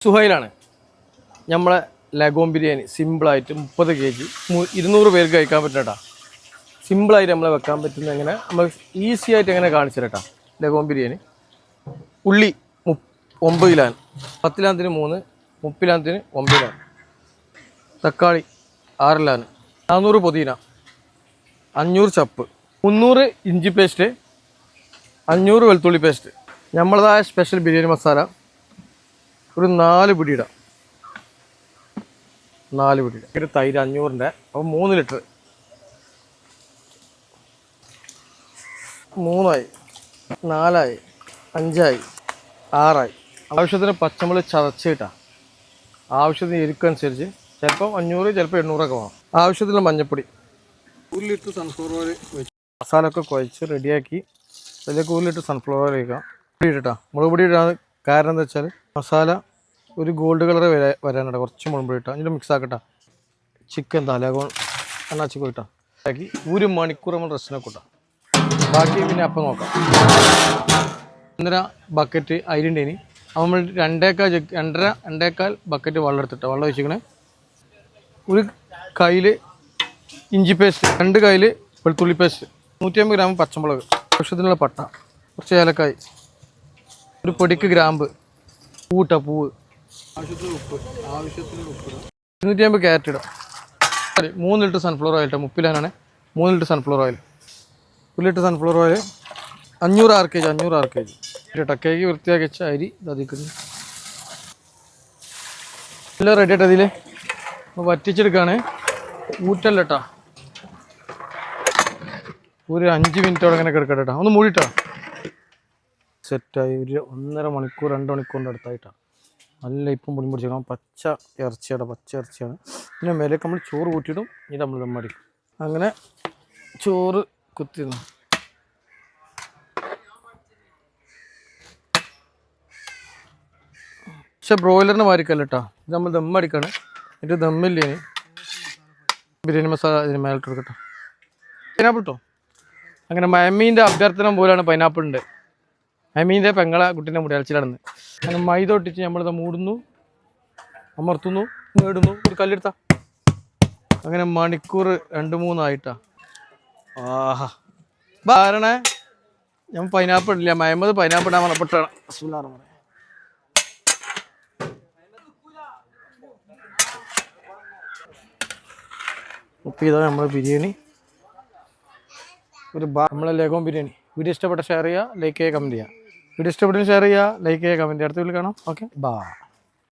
സുഹൈലാണ് നമ്മളെ ലഗോൺ ബിരിയാണി സിമ്പിളായിട്ട് 30 kg 200 പേർക്ക് കഴിക്കാൻ പറ്റുന്ന സിമ്പിളായിട്ട് നമ്മളെ വെക്കാൻ പറ്റുന്ന എങ്ങനെ നമ്മൾ ഈസി ആയിട്ട് എങ്ങനെ കാണിച്ചു തരട്ടാ. ലഗോൺ ബിരിയാണി ഉള്ളി 9 കിലോ, 10 കിലോത്തിന് 3, 30 കിലോത്തിന് 9 കിലോ, തക്കാളി 6 കിലോ, 400 പുതിന, 500 ചപ്പ്, 300 ഇഞ്ചി പേസ്റ്റ്, 500 വെളുത്തുള്ളി പേസ്റ്റ്, നമ്മളതായ സ്പെഷ്യൽ ബിരിയാണി മസാല ഒരു 4 പിടി ഇടാം. 4 പിടി ഇടാം. ഒരു തൈര് 500-ൻ്റെ, അപ്പോൾ 3 ലിറ്റർ. 3ആയി, 4ആയി, 5ആയി, 6ആയി. ആവശ്യത്തിന് പച്ചമുളക് ചതച്ചിട്ടാ. ആവശ്യത്തിന് എരിക്കനുസരിച്ച് ചിലപ്പോൾ 500, ചിലപ്പോൾ 800 ഒക്കെ വേണം. ആവശ്യത്തിന് മഞ്ഞൾപ്പൊടി, 1 ലിറ്റർ സൺഫ്ലവർ ഓയിൽ വെച്ച് മസാല ഒക്കെ കുഴച്ച് റെഡിയാക്കി അതിലേക്ക് 1 ലിറ്റർ സൺഫ്ലവർ ഓയിൽ വയ്ക്കാം. പൊടി ഇട്ടാ. മുളക് പൊടി ഇടാൻ കാരണം എന്താ വെച്ചാൽ മസാല ഒരു ഗോൾഡ് കളർ വരാനുണ്ട്. കുറച്ച് മുളക് പൊടി ഇട്ടാൽ എന്നിട്ട് മിക്സ് ആക്കട്ടാ. ചിക്കൻ തലകോൺ എണ്ണാച്ചി പോയിട്ടാ ആക്കി 1 മണിക്കൂർ നമ്മൾ റെസ്റ്റിനൊക്കെ ഇട്ടാം. ബാക്കി പിന്നെ അപ്പം നോക്കാം. 1.5 ബക്കറ്റ് അരിണ്ടേനി നമ്മൾ 2.5 ബക്കറ്റ് വെള്ളം എടുത്തിട്ട് വെള്ളം ഒഴിച്ചിക്കണേ. ഒരു കയ്യിൽ ഇഞ്ചി പേസ്റ്റ്, 2 കയ്യിൽ വെളുത്തുള്ളി പേസ്റ്റ്, 150 ഗ്രാം പച്ചമുളക്, ആവശ്യത്തിനുള്ള പട്ട, കുറച്ച് ഏലക്കായ്, ഒരു പൊടിക്ക് ഗ്രാമ്പ്, പൂവ്, ആവശ്യത്തിന് ഉപ്പ്, 250 ക്യാരറ്റ് ഇടാം. 3 ലിറ്റർ സൺഫ്ലവർ ഓയിൽ ഇട്ടാൽ 30 കിലോനാണ്. 3 litre sunflower oil, 1 litre sunflower oil, 500 kg cake വൃത്തിയാക്കി വെച്ച അരി അതിക്കുന്നു. എല്ലാം റെഡി ആയിട്ട് അതിൽ വറ്റിച്ചെടുക്കുകയാണ്. ഊറ്റല്ല കേട്ടോ. ഒരു 5 മിനിറ്റോടെ അങ്ങനെ കിടക്കട്ടെ കേട്ടോ. ഒന്ന് മൂടിയിട്ടോ. സെറ്റായി. ഒരു 1.5 മണിക്കൂർ 2 മണിക്കൂറിൻ്റെ അടുത്തായിട്ടാണ്. നല്ല ഇപ്പം പൊടി പിടിച്ചേക്കാം. പച്ച ഇറച്ചിയാണ്. പിന്നെ മേലേക്ക് നമ്മൾ ചോറ് കൂട്ടിയിടും. ഇത് നമ്മൾ ദമ്മടിക്കും. അങ്ങനെ ചോറ് കുത്തിയിരുന്നു. പക്ഷെ ബ്രോയിലറിന് മാറിക്കല്ല കേട്ടോ. ഇത് നമ്മൾ ദമ്മടിക്കാണ്. എന്നിട്ട് ദമ്മില്ലേ ബിരിയാണി മസാല ഇതിന് മേലിട്ട് കൊടുക്കട്ടോ. പൈനാപ്പിൾ ഇട്ടോ. അങ്ങനെ മയമീൻ്റെ അഭ്യർത്ഥന പോലെയാണ് പൈനാപ്പിളിൻ്റെ. മയമീൻ്റെ പെങ്ങളെ കുട്ടീൻ്റെ മുടി അലച്ചിലടന്ന് അങ്ങനെ മൈദ ഒട്ടിച്ച് നമ്മളിത് മൂടുന്നു, അമർത്തുന്നു, നേടുന്നു. ഒരു കല്ലെടുത്താ അങ്ങനെ മണിക്കൂർ 2-3 ആയിട്ടാ. ആഹാ ബാരണേ. ഞാൻ പൈനാപ്പിൾ ഇല്ല. മയമത് പൈനാപ്പിൾ ഇടാൻ പറഞ്ഞപ്പെട്ടാണ്. ഉപ്പ് ചെയ്താൽ നമ്മളെ ബിരിയാണി നമ്മളെ ലഗോൺ ബിരിയാണി. വീഡിയോ ഇഷ്ടപ്പെട്ട ഷെയർ ചെയ്യുക, ലൈക്ക് ചെയ്യുക, കമൻറ്റ് ചെയ്യുക. വീഡിയോ ഇഷ്ടപ്പെട്ടെങ്കിൽ ഷെയർ ചെയ്യുക, ലൈക്ക് ചെയ്യുക, കമൻറ്റ് ചെയ്യുക. അടുത്ത വീട്ടിൽ കാണാം. Okay, by.